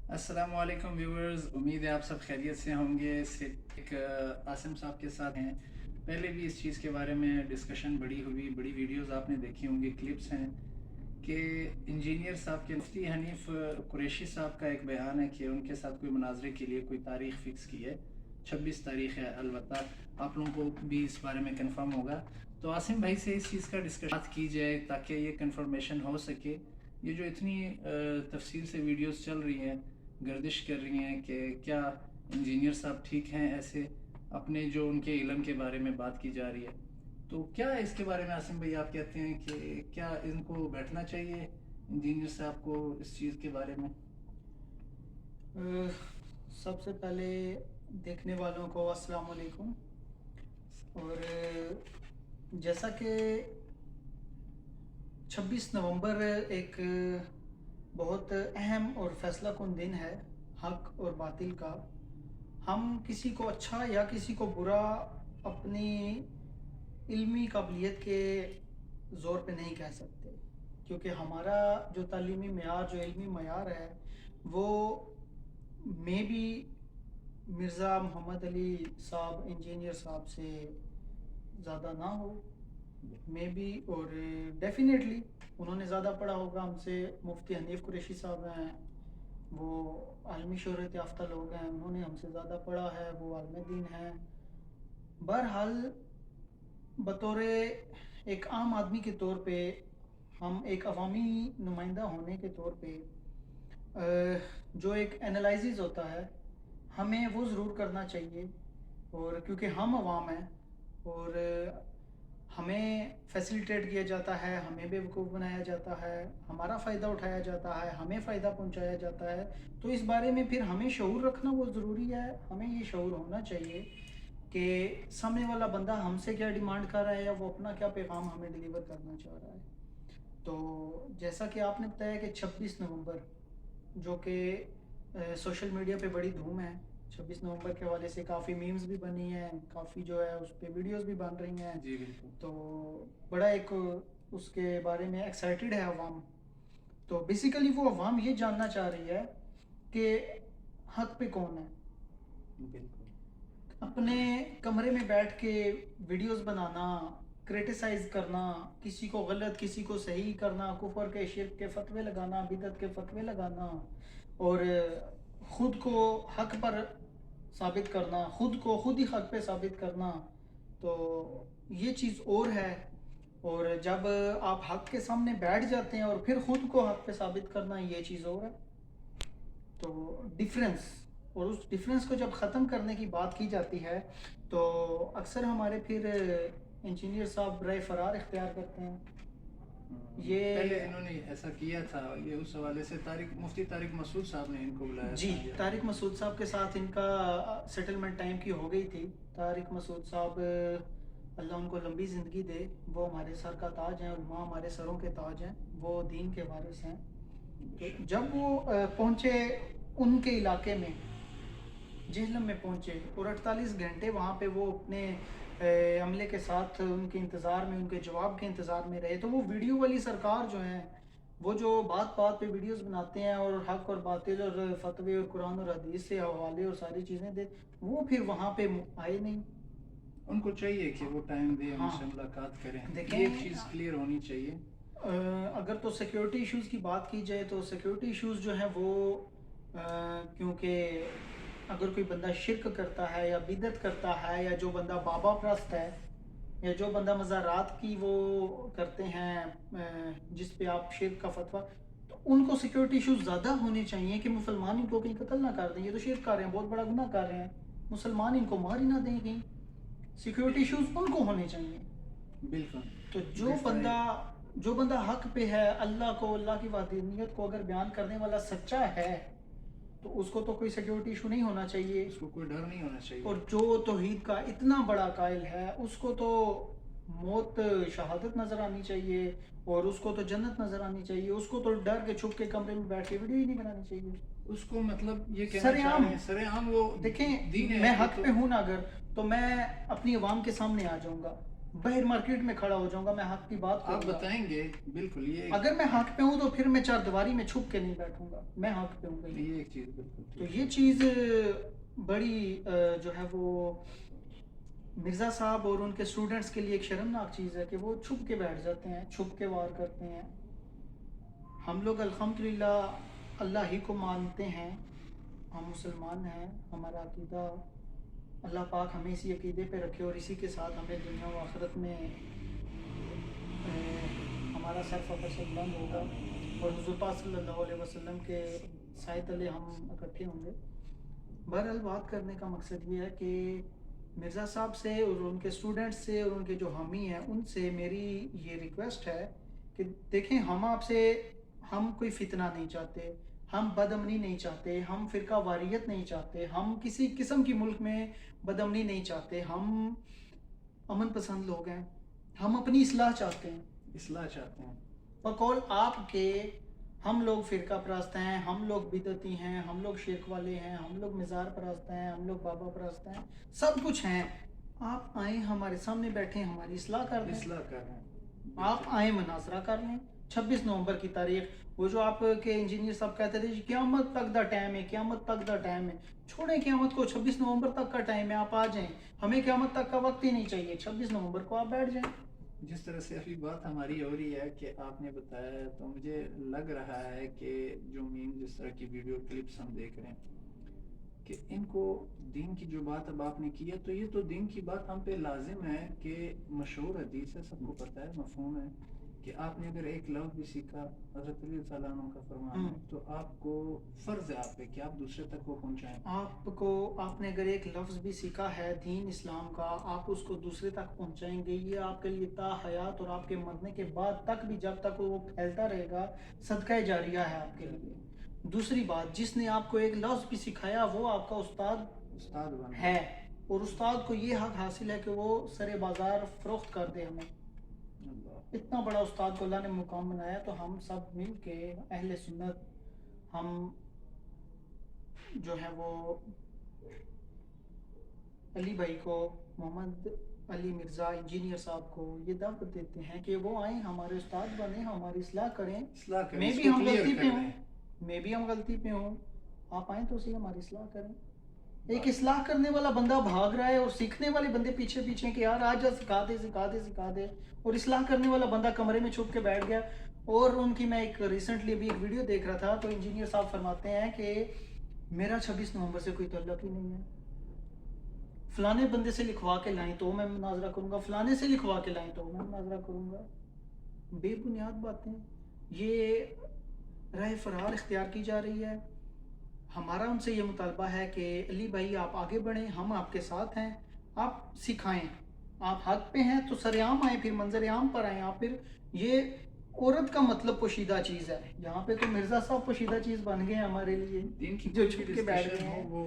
अस्सलाम वालेकुम व्यूअर्स, उम्मीद है आप सब खैरियत से होंगे। एक आसिम साहब के साथ हैं। पहले भी इस चीज़ के बारे में डिस्कशन बड़ी वीडियोस आपने देखी होंगी, क्लिप्स हैं कि इंजीनियर साहब के मुफ्ती हनीफ कुरैशी साहब का एक बयान है कि उनके साथ कोई मुनाजरे के लिए कोई तारीख़ फ़िक्स की है। 26 तारीख़ है, अलबत्ता आप लोगों को भी इस बारे में कंफर्म होगा। तो आसिम भाई से इस चीज़ का डिस्कशन की जाए ताकि ये कंफर्मेशन हो सके। ये जो इतनी तफसील से वीडियोस चल रही हैं, गर्दिश कर रही हैं कि क्या इंजीनियर साहब ठीक हैं, ऐसे अपने जो उनके इल्म के बारे में बात की जा रही है, तो क्या इसके बारे में आसिम भाई आप कहते हैं कि क्या इनको बैठना चाहिए इंजीनियर साहब को इस चीज़ के बारे में? सबसे पहले देखने वालों को अस्सलाम वालेकुम। और जैसा कि 26 नवंबर एक बहुत अहम और फैसला कुन दिन है हक और बातिल का। हम किसी को अच्छा या किसी को बुरा अपनी इल्मी काबिलियत के ज़ोर पे नहीं कह सकते, क्योंकि हमारा जो तालीमी मयार, जो इल्मी मयार है, वो मे भी मिर्ज़ा मोहम्मद अली साहब इंजीनियर साहब से ज़्यादा ना हो, मे बी। और डेफिनेटली उन्होंने ज़्यादा पढ़ा होगा हमसे। मुफ्ती हनीफ कुरैशी साहब हैं, वो आलमी शोहरत याफ्ता लोग हैं, उन्होंने हमसे ज़्यादा पढ़ा है, वो आलम दीन हैं। बहरहाल बतौर एक आम आदमी के तौर पे, हम एक अवामी नुमाइंदा होने के तौर पे जो एक एनालिसिस होता है, हमें वो ज़रूर करना चाहिए। और क्योंकि हम अवाम हैं और हमें फैसिलिटेट किया जाता है, हमें बेवकूफ़ बनाया जाता है, हमारा फ़ायदा उठाया जाता है, हमें फ़ायदा पहुंचाया जाता है, तो इस बारे में फिर हमें शऊर रखना बहुत ज़रूरी है। हमें ये शऊर होना चाहिए कि सामने वाला बंदा हमसे क्या डिमांड कर रहा है या वो अपना क्या पैगाम हमें डिलीवर करना चाह रहा है। तो जैसा कि आपने बताया कि 26 नवंबर, जो कि सोशल मीडिया पे बड़ी धूम है, 26 नवंबर के हवाले से काफ़ी मीम्स भी बनी हैं, काफ़ी जो है उस पे वीडियोस भी बन रही हैं। जी बिल्कुल। तो बड़ा एक उसके बारे में एक्साइटेड है अवाम। तो बेसिकली वो अवाम ये जानना चाह रही है कि हक पे कौन है। बिल्कुल। अपने कमरे में बैठ के वीडियोस बनाना, क्रिटिसाइज करना, किसी को गलत किसी को सही करना, कुफर के शिर्क के फतवे लगाना, बिदत के फतवे लगाना, और खुद को हक पर साबित करना, खुद को खुद ही हक पे साबित करना, तो ये चीज़ और है। और जब आप हक के सामने बैठ जाते हैं और फिर खुद को हक पे साबित करना, ये चीज़ और है। तो डिफरेंस, और उस डिफरेंस को जब ख़त्म करने की बात की जाती है, तो अक्सर हमारे फिर इंजीनियर साहब राय फरार इख्तियार करते हैं। ये पहले इन्होंने ऐसा किया था, ये उस हवाले से मुफ्ती तारिक मसूद साहब ने इनको बुलाया जी, था। तारिक मसूद साहब के साथ इनका सेटलमेंट टाइम की हो गई थी। तारिक मसूद साहब, अल्लाह उनको लंबी ज़िंदगी दे, वो हमारे सर का ताज हैं, उलमा हमारे सरों के ताज हैं, वो दीन के वारिस हैं। तो जब वो पहुँचे उनके इलाके में, जेहलम में पहुँचे, और 48 घंटे वहाँ पे वो अपने अमले के साथ उनके इंतज़ार में, उनके जवाब के इंतज़ार में रहे। तो वो वीडियो वाली सरकार जो हैं, वो जो बात बात पे वीडियोस बनाते हैं और हक और बातिल और फतवे और कुरान और हदीस से हवाले और सारी चीज़ें दे, वो फिर वहाँ पे आए नहीं। उनको चाहिए कि वो टाइम दे, हाँ, उनसे मुलाकात करें, देखें, ये चीज़ क्लियर होनी चाहिए। अगर तो सिक्योरिटी इश्यूज़ की बात की जाए, तो सिक्योरिटी इश्यूज़ जो हैं वो क्योंकि अगर कोई बंदा शिरक करता है या बिदत करता है, या जो बंदा बाबा प्रस्त है, या जो बंदा मज़ारात की वो करते हैं जिस पे आप शिरक का फतवा, तो उनको सिक्योरिटी इश्यूज़ ज़्यादा होने चाहिए कि मुसलमान इनको कहीं कत्ल ना कर दें। ये तो शिरक कर रहे हैं, बहुत बड़ा गुनाह कर रहे हैं, मुसलमान इनको मार ही ना दें कहीं। सिक्योरिटी इश्यूज़ उनको होने चाहिए। बिल्कुल। तो जो बंदा हक पे है, अल्लाह को, अल्लाह की वाहदानियत को अगर बयान करने वाला सच्चा है, तो उसको तो कोई सिक्योरिटी इशू नहीं होना चाहिए। उसको कोई डर नहीं होना चाहिए। और जो तौहीद का इतना बड़ा कायल है, उसको तो मौत, शहादत नज़र आनी चाहिए, और उसको तो जन्नत नज़र आनी चाहिए। उसको तो डर के छुप के कमरे में बैठ के वीडियो ही नहीं बनानी चाहिए। उसको मतलब ये कहना चाह सरेआम, रहे हैं, सरेआम वो देखें, दीन है मैं ये हक तो। पे हूँ ना अगर, तो मैं अपनी आवाम के सामने आ जाऊँगा। बाहर मार्केट में खड़ा हो जाऊंगा, मैं हक की बात आप करूंगा। बताएंगे बिल्कुल, ये अगर मैं हक पे हूँ तो फिर मैं चारदीवारी में छुप के नहीं बैठूंगा, मैं हक पे हूँ भाई। ये एक चीज बिल्कुल तो ठीक ये है। चीज़ बड़ी जो है वो मिर्ज़ा साहब और उनके स्टूडेंट्स के लिए एक शर्मनाक चीज़ है कि वो छुप के बैठ जाते हैं, छुप के वार करते हैं। हम लोग अल्हम्दुलिल्लाह अल्लाह ही को मानते हैं, हम मुसलमान हैं, हमारा अकीदा अल्लाह पाक हमें इसी अकीदे पे रखे और इसी के साथ हमें दुनिया व आखिरत में हमारा सर फ़ख्र से बुलंद होगा और हुज़ूर पाक सल्लल्लाहु अलैहि वसल्लम के साए तले हम इकट्ठे होंगे। बहरहाल बात करने का मकसद ये है कि मिर्ज़ा साहब से और उनके स्टूडेंट्स से और उनके जो हामी हैं उनसे मेरी ये रिक्वेस्ट है कि देखें, हम कोई फितना नहीं चाहते, हम बदअमनी नहीं चाहते, हम फ़िरका वारियत नहीं चाहते, हम किसी किस्म की मुल्क में बदअमनी नहीं चाहते, हम अमन पसंद लोग हैं, हम अपनी इस्लाह चाहते हैं। इस्लाह चाहते हैं। बकौल आपके हम लोग फ़िरका परस्त हैं, हम लोग बिदती हैं, हम लोग शिरक वाले हैं, हम लोग मज़ार परस्त हैं, हम लोग बाबा परस्त हैं, सब कुछ हैं। आप आएँ हमारे सामने बैठें, हमारी इस्लाह कर दें। इस्लाह कर रहे हैं। आप आए मुनाजरा कर लें। 26 नवंबर की तारीख, वो जो आपके इंजीनियर साहब कहते थे जी क़यामत तक दा टाइम है, क़यामत तक दा टाइम है, छोड़ें क़यामत को, 26 नवंबर तक का टाइम है, आप आ जाएं, हमें क़यामत तक का वक्त ही नहीं चाहिए, 26 नवंबर को आप बैठ जाएं। जिस तरह से अभी बात हमारी हो रही है कि आपने बताया, तो मुझे लग रहा है कि जो मीम जिस तरह की वीडियो क्लिप्स हम देख रहे हैं कि इनको दीन की जो बात अब आपने की है, तो ये तो दीन की बात हम पे लाजिम है कि मशहूर हदीस है, सबको पता है, मफहूम है कि आपने अगर एक लफ्ज़ भी सीखा, हज़रत अली रज़ियल्लाहु अन्हु का फरमान है, तो आपको फ़र्ज़ है आप पे कि आप दूसरे तक वो पहुँचाएं। आपने अगर एक लफ्ज़ भी सीखा है दीन इस्लाम का, आप उसको दूसरे तक पहुंचाएंगे, ये आपके लिए ता हयात और आपके मरने के बाद तक भी, जब तक वो फैलता रहेगा, सदका जारिया है आपके लिए। दूसरी बात, जिसने आपको एक लफ्ज़ भी सिखाया वो आपका उस्ताद बन है, और उस्ताद को ये हक हासिल है कि वो सरे बाज़ार फ़रोख्त कर दे हमें। अल्लाह। इतना बड़ा उस्ताद को अल्लाह ने मुकाम बनाया, तो हम सब मिल के अहले सुन्नत, हम जो है वो अली भाई को, मोहम्मद अली मिर्ज़ा इंजीनियर साहब को ये दावत देते हैं कि वो आएँ, हमारे उस्ताद बने, हमारी इस्लाह करें। इस्लाह करें, मैं भी इसको हम क्लियर गलती कर पे दें। हूँ, मैं भी हम गलती पे हूँ, आप आएँ तो सही हमारी इस्लाह करें। एक इस्लाह करने वाला बंदा भाग रहा है और सीखने वाले बंदे पीछे पीछे कि यार आज सिखा दे सिखा दे सिखा दे, और इस्लाह करने वाला बंदा कमरे में छुप के बैठ गया। और उनकी मैं एक रिसेंटली अभी एक वीडियो देख रहा था, तो इंजीनियर साहब फरमाते हैं कि मेरा 26 नवंबर से कोई ताल्लुक ही नहीं है, फलाने बंदे से लिखवा के लाएं तो मैं मुनाजरा करूंगा, फलाने से लिखवा के लाएं तो मैं मुनाजरा करूंगा। बेबुनियाद बातें, ये राह फरार इख्तियार की जा रही है। हमारा उनसे ये मुतालबा है कि अली भाई आप आगे बढ़ें, हम आपके साथ हैं, आप सिखाएं, आप हक पे हैं तो सरेआम आए, फिर मंजर आम पर आए आप। फिर ये औरत का मतलब पोशीदा चीज़ है, यहाँ पे तो मिर्ज़ा साहब पोशीदा चीज़ बन गए हमारे लिए, दीन की जो जो छुप के बैठ गए डिस्कशन हो हैं। वो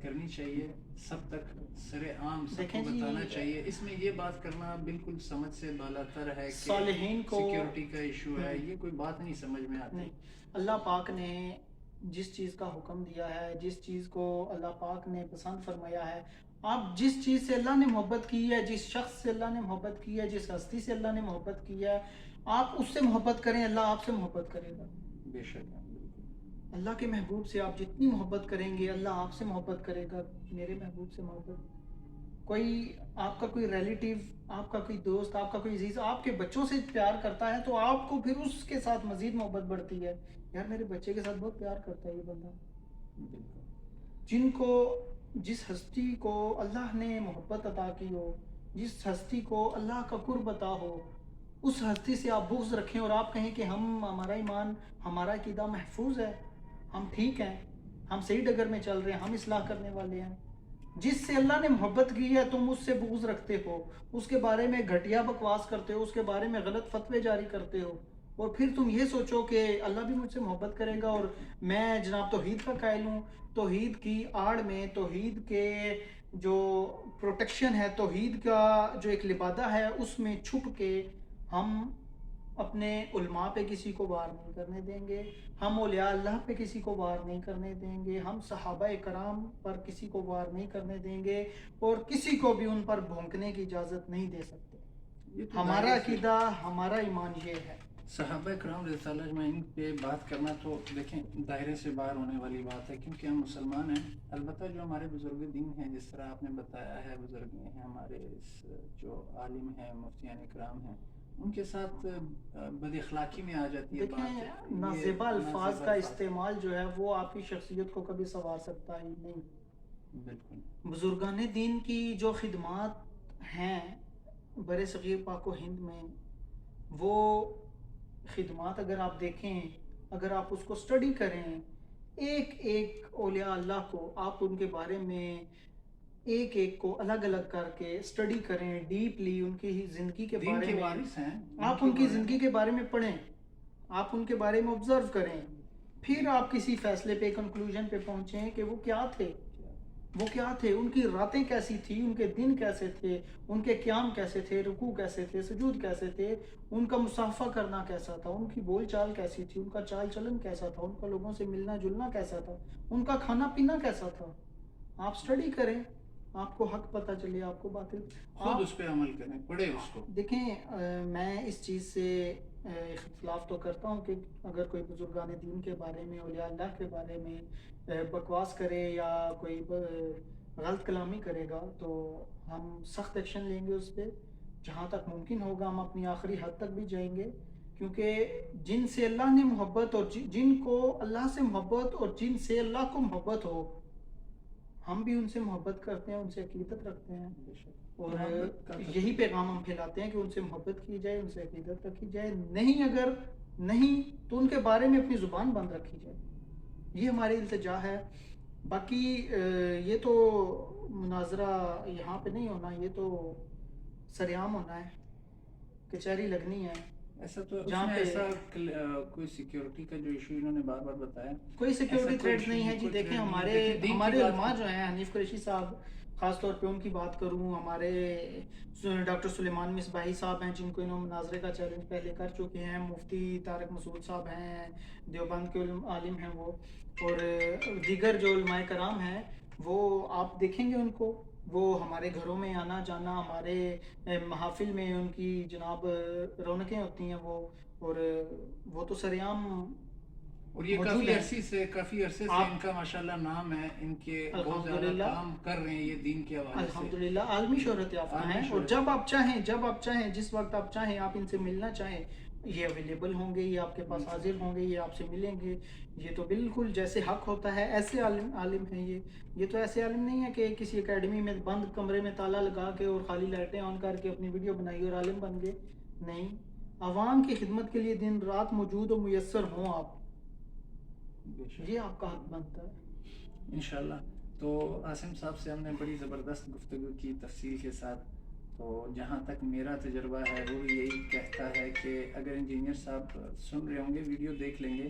करनी चाहिए, सब तक सरेआम सबको देखें जी, बताना चाहिए। इसमें ये बात करना बिल्कुल समझ से बालातर है कि सालिहीन को सिक्योरिटी का इशू है, ये कोई बात नहीं समझ में आती। नहीं, अल्लाह पाक ने जिस चीज़ का हुक्म दिया है, जिस चीज़ को अल्लाह पाक ने पसंद फरमाया है, आप जिस चीज़ से अल्लाह ने मोहब्बत की है, जिस शख्स से अल्लाह ने मोहब्बत की है, जिस हस्ती से अल्लाह ने मोहब्बत की है, आप उससे मोहब्बत करें, अल्लाह आपसे मोहब्बत करेगा। बेशक है, बिल्कुल। अल्लाह के महबूब से आप जितनी मोहब्बत करेंगे, अल्लाह आपसे मोहब्बत करेगा। मेरे महबूब से मोहब्बत, कोई आपका कोई रिलेटिव, आपका कोई दोस्त, आपका कोई अजीज आपके बच्चों से प्यार करता है, तो आपको फिर उसके साथ मजीद मोहब्बत बढ़ती है। यार मेरे बच्चे के साथ बहुत प्यार करता है ये बंदा। जिनको, जिस हस्ती को अल्लाह ने मोहब्बत अता की हो, जिस हस्ती को अल्लाह का कुर्ब अता हो, उस हस्ती से आप बुग़्ज़ रखें और आप कहें कि हमारा ईमान, हमारा अक़ीदा महफूज है, हम ठीक हैं, हम सही डगर में चल रहे हैं, हम इस्लाह करने वाले हैं। जिससे अल्लाह ने मोहब्बत की है तुम उससे बुग़्ज़ रखते हो, उसके बारे में घटिया बकवास करते हो, उसके बारे में गलत फतवे जारी करते हो, और फिर तुम ये सोचो कि अल्लाह भी मुझसे मोहब्बत करेगा और मैं जनाब तौहीद का कायल हूँ। तौहीद की आड़ में, तौहीद के जो प्रोटेक्शन है, तौहीद का जो एक लिबादा है, उसमें छुप के हम अपने उलमा पे किसी को वार नहीं करने देंगे, हम औलिया अल्लाह पे किसी को वार नहीं करने देंगे, हम सहाबा कराम पर किसी को वार नहीं करने देंगे, और किसी को भी उन पर भौंकने की इजाज़त नहीं दे सकते। یہ تو ہمارا ظاہر سی عقیدہ ہمارا ایمان یہ ہے. صحابہ کرام رضی اللہ عنہم اجمعین پہ بات کرنا تو دیکھیں دائرے سے باہر ہونے والی بات ہے، کیونکہ ہم مسلمان ہیں. البتہ جو ہمارے بزرگ دین ہیں، جس طرح آپ نے بتایا ہے، بزرگ ہیں ہمارے جو عالم ہیں، مفتیان کرام ہیں، ان کے ساتھ بد اخلاقی میں آ جاتی ہے بات. دیکھیں نازیبا الفاظ کا استعمال جو ہے وہ آپ کی شخصیت کو کبھی سنوار سکتا ہی نہیں. بالکل. بزرگان دین کی جو خدمات ہیں بر صغیر پاک و ہند میں، وہ خدمات اگر آپ دیکھیں، اگر آپ اس کو سٹڈی کریں، ایک ایک اولیاء اللہ کو آپ ان کے بارے میں ایک ایک کو الگ الگ کر کے سٹڈی کریں، ڈیپلی ان کی زندگی کے دین بارے کے میں وارث ہیں، آپ ان کی زندگی کے بارے میں پڑھیں، آپ ان کے بارے میں آبزرو کریں، پھر آپ کسی فیصلے پہ کنکلوژن پہ پہنچیں کہ وہ کیا تھے، وہ کیا تھے، ان کی راتیں کیسی تھی، ان کے دن کیسے تھے، ان کے قیام کیسے تھے، رکوع کیسے تھے، سجود کیسے تھے، ان کا مصافحہ کرنا کیسا تھا، ان کی بول چال کیسی تھی، ان کا چال چلن کیسا تھا، ان کا لوگوں سے ملنا جلنا کیسا تھا، ان کا کھانا پینا کیسا تھا. آپ سٹڈی کریں، آپ کو حق پتہ چلے، آپ کو باطل. خود اس پہ عمل کریں، پڑھیں اس کو. دیکھیں میں اس چیز سے اختلاف تو کرتا ہوں کہ اگر کوئی بزرگان دین کے بارے میں، اولیاء اللہ کے بارے میں بکواس کرے یا کوئی غلط کلامی کرے گا تو ہم سخت ایکشن لیں گے اس پہ. جہاں تک ممکن ہوگا ہم اپنی آخری حد تک بھی جائیں گے، کیونکہ جن سے اللہ نے محبت اور جن کو اللہ سے محبت اور جن سے اللہ کو محبت ہو، ہم بھی ان سے محبت کرتے ہیں، ان سے عقیدت رکھتے ہیں، اور یہی پیغام ہم پھیلاتے ہیں کہ ان سے محبت کی جائے، ان سے عقیدت رکھی جائے. نہیں اگر نہیں تو ان کے بارے میں اپنی زبان بند رکھی جائے. یہ ہماری التجا ہے. باقی یہ تو مناظرہ یہاں پہ نہیں ہونا، یہ تو سریعام ہونا ہے، کچہری لگنی ہے. ایسا تو اس میں ایسا کوئی سیکیورٹی کا جو ایشو انہوں نے بار بار بتایا، کوئی سیکیورٹی تھریٹ نہیں ہے جی. دیکھیں ہمارے علماء جو ہیں، حنیف قریشی صاحب خاص طور پہ ان کی بات کروں، ہمارے ڈاکٹر سلیمان مصباحی صاحب ہیں جن کو انہوں مناظرے کا چیلنج پہلے کر چکے ہیں، مفتی طارق مسعود صاحب ہیں، دیوبند کے عالم ہیں وہ، اور دیگر جو علماء کرام ہیں وہ آپ دیکھیں گے ان کو، وہ ہمارے گھروں میں آنا جانا، ہمارے محافل میں ان کی جناب رونقیں ہوتی ہیں اور وہ تو سریعام اور یہ کافی عرصے سے ان کا ماشاءاللہ نام ہے، ان کے بہت زیادہ کام کر رہے ہیں یہ دین کے حوالے سے، الحمدللہ عالمی شہرت یافتہ ہیں. اور جب آپ چاہیں جس وقت آپ چاہیں آپ ان سے ملنا چاہیں، یہ اویلیبل ہوں گے، یہ آپ کے پاس حاضر ہوں گے، یہ آپ سے ملیں گے. یہ تو بالکل جیسے حق ہوتا ہے ایسے عالم ہیں یہ تو ایسے عالم نہیں ہے کہ کسی اکیڈمی میں بند کمرے میں تالا لگا کے اور خالی لائٹیں آن کر کے اپنی ویڈیو بنائی اور عالم بن گئے. نہیں، عوام کی خدمت کے لیے دن رات موجود و میسر ہوں آپ، یہ آپ کا حق بنتا ہے انشاءاللہ. تو عاصم صاحب سے ہم نے بڑی زبردست گفتگو کی تفصیل کے ساتھ. تو جہاں تک میرا تجربہ ہے وہ یہی کہتا ہے کہ اگر انجینئر صاحب سن رہے ہوں گے، ویڈیو دیکھ لیں گے،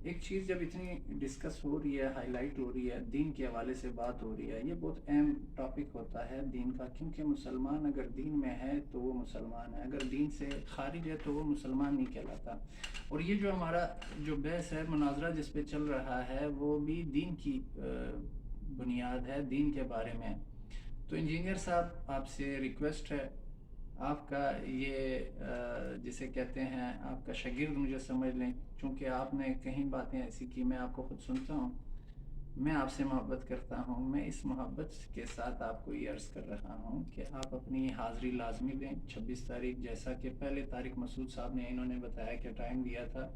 ایک چیز جب اتنی ڈسکس ہو رہی ہے، ہائی لائٹ ہو رہی ہے، دین کے حوالے سے بات ہو رہی ہے، یہ بہت اہم ٹاپک ہوتا ہے دین کا، کیونکہ مسلمان اگر دین میں ہے تو وہ مسلمان ہے، اگر دین سے خارج ہے تو وہ مسلمان نہیں کہلاتا. اور یہ جو ہمارا جو بحث ہے، مناظرہ جس پہ چل رہا ہے، وہ بھی دین کی بنیاد ہے، دین کے بارے میں. تو انجینئر صاحب آپ سے ریکویسٹ ہے، آپ کا یہ جسے کہتے ہیں آپ کا شاگرد مجھے سمجھ لیں، چونکہ آپ نے کہیں باتیں ایسی کی، میں آپ کو خود سنتا ہوں، میں آپ سے محبت کرتا ہوں. میں اس محبت کے ساتھ آپ کو یہ عرض کر رہا ہوں کہ آپ اپنی حاضری لازمی دیں 26 تاریخ، جیسا کہ پہلے طارق مسعود صاحب نے انہوں نے بتایا کہ ٹائم دیا تھا،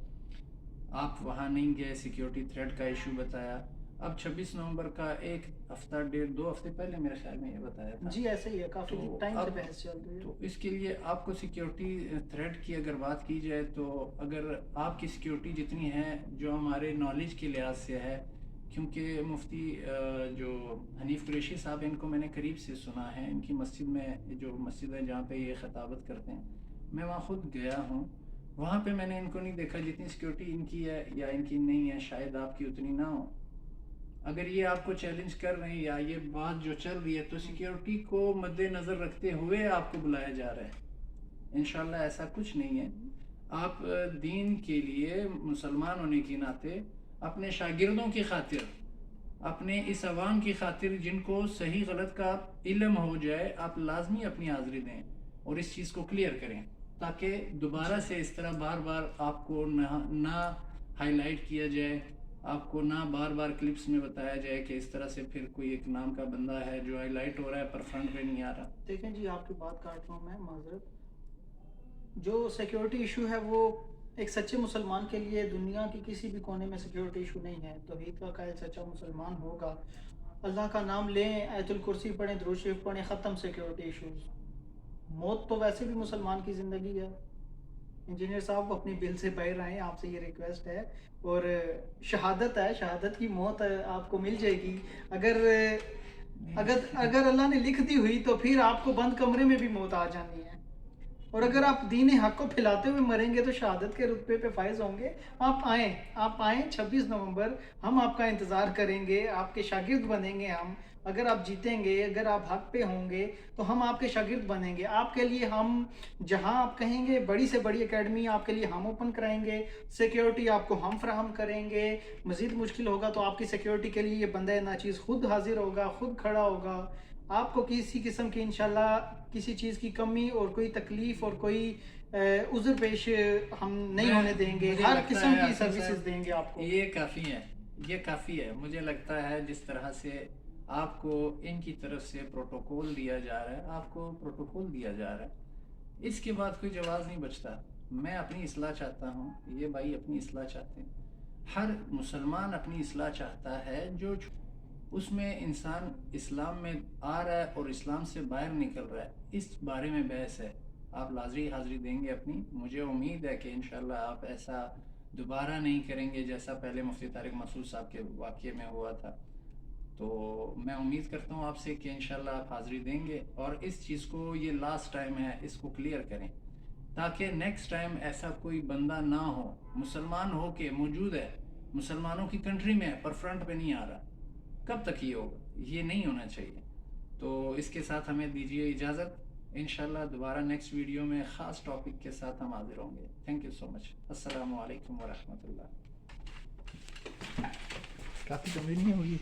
آپ وہاں نہیں گئے، سیکیورٹی تھریٹ کا ایشو بتایا. اب 26 نومبر کا ایک ہفتہ 2 ہفتے پہلے میرے خیال میں یہ بتایا تھا جی، ایسے ہی ہے، کافی ٹائم سے بحث چل رہی ہے. تو اس کے لیے آپ کو سیکیورٹی تھریٹ کی اگر بات کی جائے تو اگر آپ کی سیکیورٹی جتنی ہے جو ہمارے نالج کے لحاظ سے ہے، کیونکہ مفتی جو حنیف قریشی صاحب، ان کو میں نے قریب سے سنا ہے، ان کی مسجد میں جو مسجد ہے جہاں پہ یہ خطابت کرتے ہیں، میں وہاں خود گیا ہوں، وہاں پہ میں نے ان کو نہیں دیکھا جتنی سیکیورٹی ان کی ہے یا ان کی نہیں ہے، شاید آپ کی اتنی نہ ہو. اگر یہ آپ کو چیلنج کر رہے ہیں یا یہ بات جو چل رہی ہے تو سیکیورٹی کو مد نظر رکھتے ہوئے آپ کو بلایا جا رہا ہے. انشاءاللہ ایسا کچھ نہیں ہے. آپ دین کے لیے مسلمان ہونے کی ناطے اپنے شاگردوں کی خاطر، اپنے اس عوام کی خاطر جن کو صحیح غلط کا علم ہو جائے، آپ لازمی اپنی حاضری دیں. اور اس چیز کو کلیئر کریں تاکہ دوبارہ سے اس طرح بار بار آپ کو نہ ہائی لائٹ کیا جائے، آپ کو نہ بار بار کلپس میں بتایا جائے کہ اس طرح سے پھر کوئی ایک نام کا بندہ ہے جو ہائی لائٹ ہو رہا ہے پر فرنٹ پہ نہیں آ رہا۔ دیکھیں جی، آپ کی بات کاٹ رہا ہوں میں، معذرت۔ جو سیکیورٹی ایشو ہے وہ ایک سچے مسلمان کے لیے دنیا کی کسی بھی کونے میں سیکیورٹی ایشو نہیں ہے۔ توحید کا قائل سچا مسلمان ہوگا، اللہ کا نام لیں، آیت الکرسی پڑھیں، درود شریف پڑھیں، ختم سیکیورٹی ایشوز۔ موت تو ویسے بھی مسلمان کی زندگی ہے۔ انجینئر صاحب اپنی بل سے باہر آئیں، آپ سے یہ ریکویسٹ ہے، اور شہادت ہے، شہادت کی موت آپ کو مل جائے گی۔ اگر اللہ نے لکھ دی ہوئی تو پھر آپ کو بند کمرے میں بھی موت آ جانی ہے، اور اگر آپ دین حق کو پھیلاتے ہوئے مریں گے تو شہادت کے رتبے پہ فائز ہوں گے۔ آپ آئیں 26 نومبر، ہم آپ کا انتظار کریں گے، آپ کے شاگرد بنیں گے ہم۔ اگر آپ جیتیں گے، اگر آپ حق پہ ہوں گے تو ہم آپ کے شاگرد بنیں گے۔ آپ کے لیے ہم جہاں آپ کہیں گے بڑی سے بڑی اکیڈمی آپ کے لیے ہم اوپن کرائیں گے، سیکیورٹی آپ کو ہم فراہم کریں گے۔ مزید مشکل ہوگا تو آپ کی سیکیورٹی کے لیے یہ بندہ ناچیز خود حاضر ہوگا، خود کھڑا ہوگا۔ آپ کو کسی قسم کی انشاءاللہ کسی چیز کی کمی اور کوئی تکلیف اور کوئی عذر پیش ہم نہیں ہونے دیں گے، ہر قسم کی سروسز دیں گے آپ کو۔ یہ کافی ہے۔ مجھے لگتا ہے جس طرح سے آپ کو ان کی طرف سے پروٹوکول دیا جا رہا ہے، آپ کو پروٹوکول دیا جا رہا ہے، اس کے بعد کوئی جواز نہیں بچتا۔ میں اپنی اصلاح چاہتا ہوں، یہ بھائی اپنی اصلاح چاہتے ہیں، ہر مسلمان اپنی اصلاح چاہتا ہے۔ جو اس میں انسان اسلام میں آ رہا ہے اور اسلام سے باہر نکل رہا ہے، اس بارے میں بحث ہے۔ آپ حاضری دیں گے اپنی، مجھے امید ہے کہ انشاءاللہ آپ ایسا دوبارہ نہیں کریں گے جیسا پہلے مفتی طارق مسعود صاحب کے واقعے میں ہوا تھا۔ تو میں امید کرتا ہوں آپ سے کہ انشاءاللہ آپ حاضری دیں گے اور اس چیز کو، یہ لاسٹ ٹائم ہے، اس کو کلیئر کریں تاکہ نیکسٹ ٹائم ایسا کوئی بندہ نہ ہو، مسلمان ہو کے موجود ہے، مسلمانوں کی کنٹری میں ہے پر فرنٹ پہ نہیں آ رہا۔ کب تک یہ ہوگا؟ یہ نہیں ہونا چاہیے۔ تو اس کے ساتھ ہمیں دیجیے اجازت، انشاءاللہ دوبارہ نیکسٹ ویڈیو میں خاص ٹاپک کے ساتھ ہم حاضر ہوں گے۔ تھینک یو سو مچ۔ السلام علیکم ورحمۃ اللہ۔ کافی کمی نہیں ہوگی۔